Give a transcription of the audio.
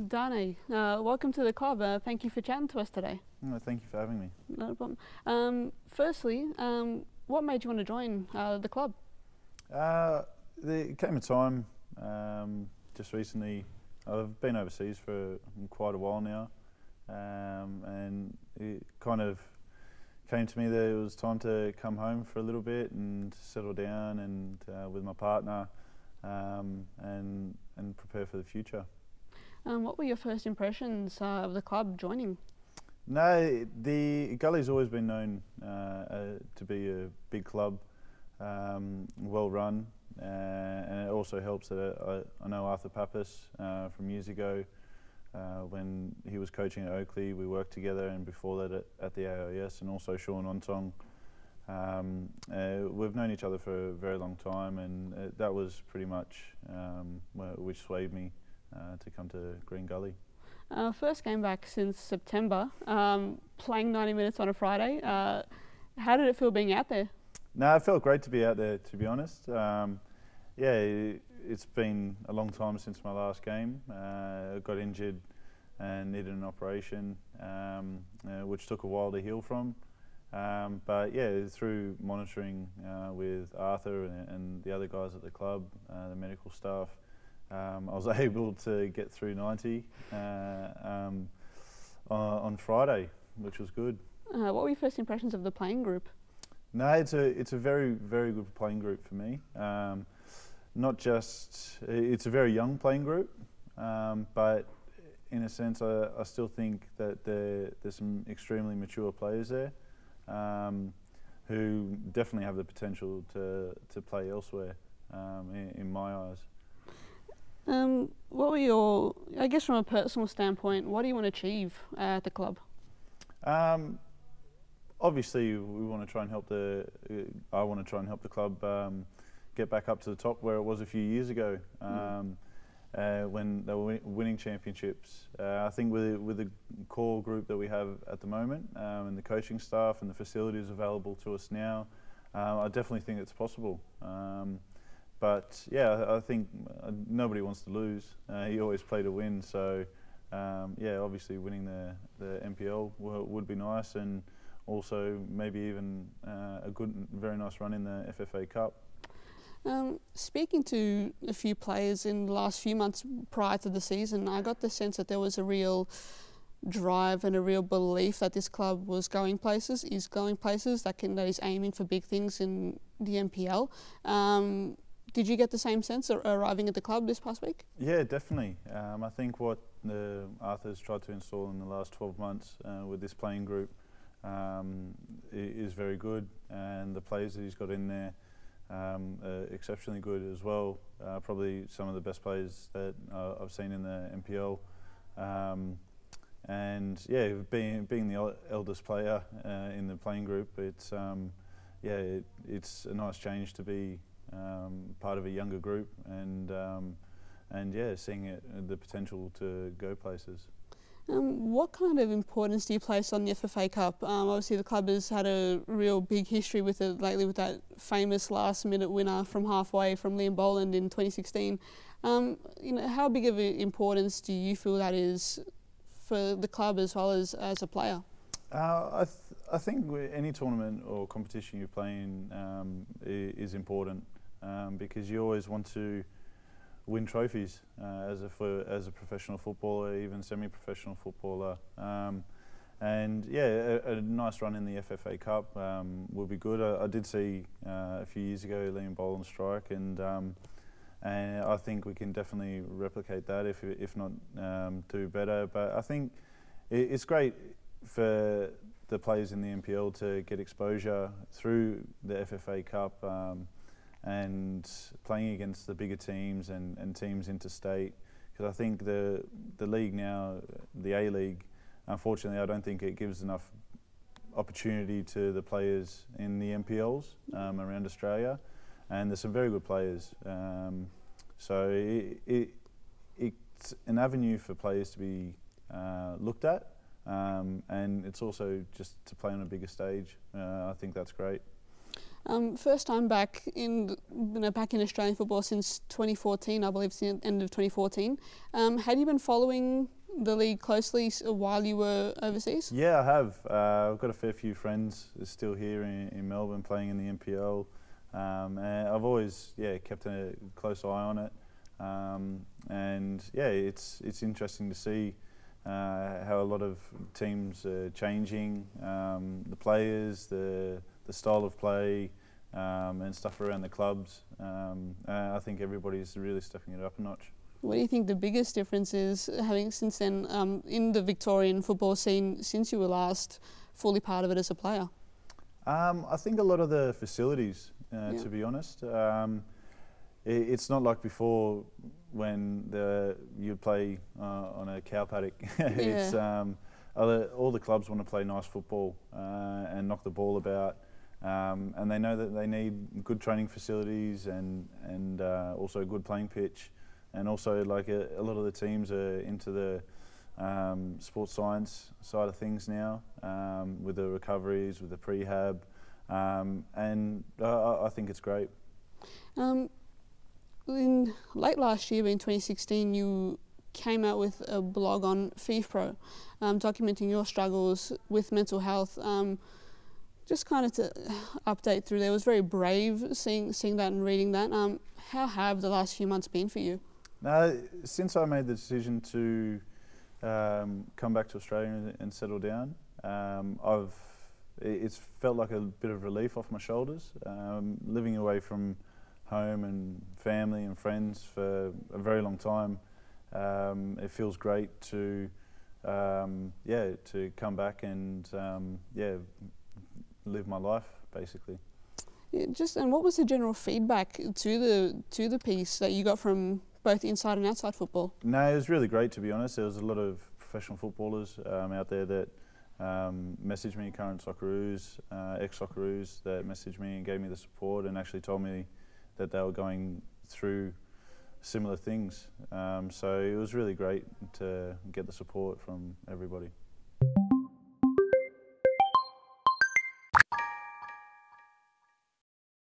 Dane, welcome to the club. Thank you for chatting to us today. No, thank you for having me. No problem. Firstly, what made you want to join the club? There came a time just recently. I've been overseas for quite a while now, and it kind of came to me that it was time to come home for a little bit and settle down and with my partner and prepare for the future. What were your first impressions of the club joining? No, the Gully's always been known to be a big club, well run, and it also helps that I know Arthur Pappas from years ago when he was coaching at Oakley. We worked together, and before that at the AIS, and also Sean Ontong. We've known each other for a very long time, and that was pretty much which swayed me to come to Green Gully. First game back since September, playing 90 minutes on a Friday. How did it feel being out there? No, it felt great to be out there, to be honest. Yeah, it's been a long time since my last game. I got injured and needed an operation, which took a while to heal from. But yeah, through monitoring with Arthur and the other guys at the club, the medical staff, I was able to get through 90 on Friday, which was good. What were your first impressions of the playing group? No, it's a very good playing group for me. Not just it's a very young playing group, but in a sense, I still think that there's some extremely mature players there who definitely have the potential to play elsewhere. In my eyes. What were your, I guess from a personal standpoint, what do you want to achieve at the club? Obviously, we want to try and help I want to try and help the club get back up to the top where it was a few years ago when they were winning championships. I think with the core group that we have at the moment and the coaching staff and the facilities available to us now, I definitely think it's possible. But yeah, I think nobody wants to lose. You always play to win. So yeah, obviously winning the NPL would be nice, and also maybe even a very nice run in the FFA Cup. Speaking to a few players in the last few months prior to the season, I got the sense that there was a real drive and a real belief that this club is going places, that is aiming for big things in the NPL. Did you get the same sense arriving at the club this past week? Yeah, definitely. I think what Arthur's tried to install in the last 12 months with this playing group is very good, and the players that he's got in there are exceptionally good as well. Probably some of the best players that I've seen in the NPL. And yeah, being the eldest player in the playing group, it's it's a nice change to be part of a younger group, and yeah, seeing the potential to go places. What kind of importance do you place on the FFA Cup? Obviously the club has had a real big history with it lately, with that famous last-minute winner from halfway from Liam Boland in 2016. You know, how big of an importance do you feel that is for the club as well as a player? I think any tournament or competition you play in is important because you always want to win trophies as a professional footballer, even semi-professional footballer. And yeah, a nice run in the FFA Cup will be good. I did see a few years ago Liam Boland strike, and I think we can definitely replicate that, if not do better. But I think it's great for the players in the NPL to get exposure through the FFA Cup and playing against the bigger teams and teams interstate, because I think the league now, the A-League, unfortunately I don't think it gives enough opportunity to the players in the NPLs around Australia, and there's some very good players. So it's an avenue for players to be looked at, and it's also just to play on a bigger stage. I think that's great. First time back in Australian football since 2014, I believe, since the end of 2014. Had you been following the league closely while you were overseas? Yeah, I have. I've got a fair few friends still here in Melbourne playing in the NPL, and I've always kept a close eye on it. And yeah, it's interesting to see how a lot of teams are changing, the players, the style of play, and stuff around the clubs. I think everybody's really stepping it up a notch. What do you think the biggest difference is, having since then in the Victorian football scene since you were last fully part of it as a player? I think a lot of the facilities, to be honest. It's not like before when you'd play on a cow paddock. It's all the clubs want to play nice football and knock the ball about, and they know that they need good training facilities and also a good playing pitch, and also like a lot of the teams are into the sports science side of things now, with the recoveries, with the prehab, and I think it's great. In late last year, in 2016, you came out with a blog on FFA, documenting your struggles with mental health. Just kind of to update through there, it was very brave seeing that and reading that. How have the last few months been for you? Since I made the decision to come back to Australia and settle down, it's felt like a bit of relief off my shoulders. Living away from home and family and friends for a very long time, it feels great to come back and live my life basically. And what was the general feedback to the piece that you got from both inside and outside football? No, it was really great, to be honest. There was a lot of professional footballers out there that messaged me, current Socceroos, ex-Socceroos, that messaged me and gave me the support and actually told me that they were going through similar things. So it was really great to get the support from everybody.